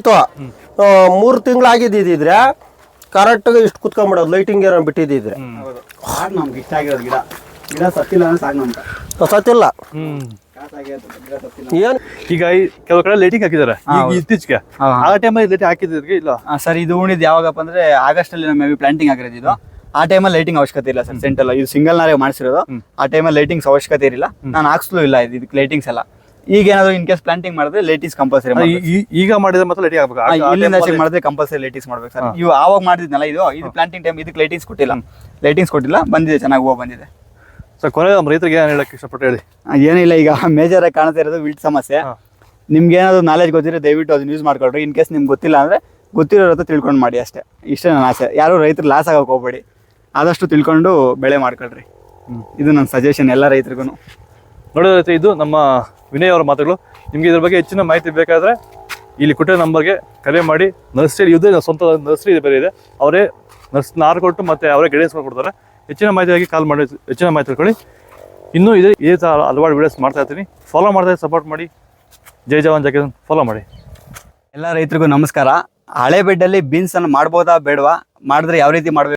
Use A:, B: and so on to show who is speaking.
A: ಆಯ್ತು 3 ತಿಂಗಳಾಗಿದ್ದಿದ್ರೆ ಕರೆಕ್ಟಾಗಿ ಇಷ್ಟು ಕುತ್ಕೊಂಡ್ಬಿಡೋದು ಲೈಟಿಂಗ್ ಏನೋ ಬಿಟ್ಟಿದ್ದಿದ್ರೆ
B: ಸಾಕು ನಮ್ಗೆ ಇಷ್ಟ ಆಗಿರೋದು ಗಿಡ ಗಿಡ ಸತ್ತಿಲ್ಲ ಅಂದ್ರೆ ಸಾಕು ನಮ್ಗೆ
A: ಸತ್ತಿಲ್ಲ ಏನ್
C: ಈಗ ಕೆಲವು ಕಡೆ ಲೈಟಿಂಗ್ ಹಾಕಿದ್ದಾರೆ ಇತ್ತೀಚೆಗೆ ಆ ಟೈಮಲ್ಲಿ ಲೈಟಿಂಗ್ ಹಾಕಿದ್ರೆ ಇಲ್ಲ
B: ಸರ್ ಇದು ಉಣಿದ್ ಯಾವಾಗಪ್ಪ ಅಂದ್ರೆ ಆಗಸ್ಟ್ ಅಲ್ಲಿ ನಮ್ಮ ಪ್ಲಾಂಟಿಂಗ್ ಆಗಿರೋದು ಇದು ಆ ಟೈಮಲ್ಲಿ ಲೈಟಿಂಗ್ ಅವಶ್ಯಕತೆ ಇಲ್ಲ ಸರ್ ಸೆಂಟರ್ ಇದು ಸಿಂಗಲ್ ನಾರೇ ಮಾಡಿಸಿರೋದು ಆ ಟೈಮಲ್ಲಿ ಲೈಟಿಂಗ್ಸ್ ಅವಶ್ಯಕತೆ ಇರಲಿಲ್ಲ ನಾನು ಹಾಕ್ಸ್ಲೂ ಇಲ್ಲ ಇದಕ್ಕೆ ಲೈಟಿಂಗ್ಸ್ ಎಲ್ಲ ಈಗ ಏನಾದ್ರು ಇನ್ ಕೇಸ್ ಪ್ಲಾಂಟಿಂಗ್ ಮಾಡಿದ್ರೆ ಲೈಟಿಂಗ್ಸ್ ಕಂಪಲ್ಸರಿ
C: ಈಗ ಮಾಡಿದ್ರೆ ಮತ್ತೆ ಲೈಟಿಂಗ್ ಹಾಕ್ಬೇಕು
B: ಇಲ್ಲಿಂದ ಚೆಕ್ ಮಾಡಿದ್ರೆ ಕಂಪಲ್ಸರಿ ಲೈಟಿಂಗ್ಸ್ ಮಾಡ್ಬೇಕು ಸರ್ ಇವು ಆವಾಗ ಮಾಡಿದ್ನಲ್ಲ ಇದು ಪ್ಲಾಂಟಿಂಗ್ ಟೈಮ್ ಇದಕ್ಕೆ ಲೈಟಿಂಗ್ಸ್ ಕೊಟ್ಟಿಲ್ಲ ಬಂದಿದೆ ಚೆನ್ನಾಗಿ ಹೂವು ಬಂದಿದೆ
C: ಸರ್ ಕೊನೆ ನಮ್ಮ ರೈತರಿಗೆ ಏನು ಹೇಳಕ್ಕೆ ಇಷ್ಟಪಟ್ಟು ಹೇಳಿ
B: ಏನಿಲ್ಲ ಈಗ ಮೇಜರ್ ಆಗಿ ಕಾಣ್ತಾ ಇರೋದು ವಿಲ್ಟ್ ಸಮಸ್ಯೆ ನಿಮ್ಗೆ ಏನಾದ್ರು ನಾಲೆಜ್ ಗೊತ್ತಿದ್ರೆ ದಯವಿಟ್ಟು ಅದನ್ನ ಯೂಸ್ ಮಾಡ್ಕೊಳ್ರಿ ಇನ್ ಕೇಸ್ ನಿಮ್ಗೆ ಗೊತ್ತಿಲ್ಲ ಅಂದ್ರೆ ಗೊತ್ತಿರೋರ ಹತ್ರ ತಿಳ್ಕೊಂಡು ಮಾಡಿ ಅಷ್ಟೇ ಇಷ್ಟೇ ನನ್ನ ಆಸೆ ಯಾರು ರೈತರು ಲಾಸ್ ಆಗಕ್ಕೆ ಹೋಗ್ಬೇಡಿ ಆದಷ್ಟು ತಿಳ್ಕೊಂಡು ಬೆಳೆ ಮಾಡ್ಕೊಳ್ರಿ ಇದು ನನ್ನ ಸಜೆಷನ್ ಎಲ್ಲ ರೈತರಿಗೂ
C: ನೋಡೋದೈತೆ ಇದು ನಮ್ಮ ವಿನಯ್ ಅವರ ಮಾತುಗಳು ನಿಮಗೆ ಇದ್ರ ಬಗ್ಗೆ ಹೆಚ್ಚಿನ ಮಾಹಿತಿ ಬೇಕಾದರೆ ಇಲ್ಲಿ ಕೊಟ್ಟಿರೋ ನಂಬರ್ಗೆ ಕರೆ ಮಾಡಿ ನರ್ಸರಿ ಇದೆ ಸ್ವಂತ ನರ್ಸರಿ ಬೇರೆ ಇದೆ ಅವರೇ ನಾರು ಕೊಟ್ಟು ಮತ್ತೆ ಅವರೇ ಗೈಡೆನ್ಸ್ ಕೊಡ್ತಾರೆ ಹೆಚ್ಚಿನ ಮಾಹಿತಿಯಾಗಿ ಕಾಲ್ ಮಾಡಿ ಹೆಚ್ಚಿನ ಮಾಹಿತಿ ತಿಳ್ಕೊಳ್ಳಿ ಇನ್ನೂ ಇದೇ ಥರ ಹಲವಾರು ವಿಡಿಯೋಸ್ ಮಾಡ್ತಾ ಇರ್ತೀನಿ ಫಾಲೋ ಮಾಡ್ತಾ ಸಪೋರ್ಟ್ ಮಾಡಿ ಜೈ ಜವಾನ್ ಜೈ ಕಿಸಾನ್ ಫಾಲೋ ಮಾಡಿ
B: ಎಲ್ಲ ರೈತರಿಗೂ ನಮಸ್ಕಾರ ಹಳೆ ಬೆಡ್ಡಲ್ಲಿ ಬೀನ್ಸ್ ಅನ್ನು ಮಾಡ್ಬೋದಾ ಬೇಡವಾ ಮಾಡಿದ್ರೆ ಯಾವ ರೀತಿ ಮಾಡಬೇಕು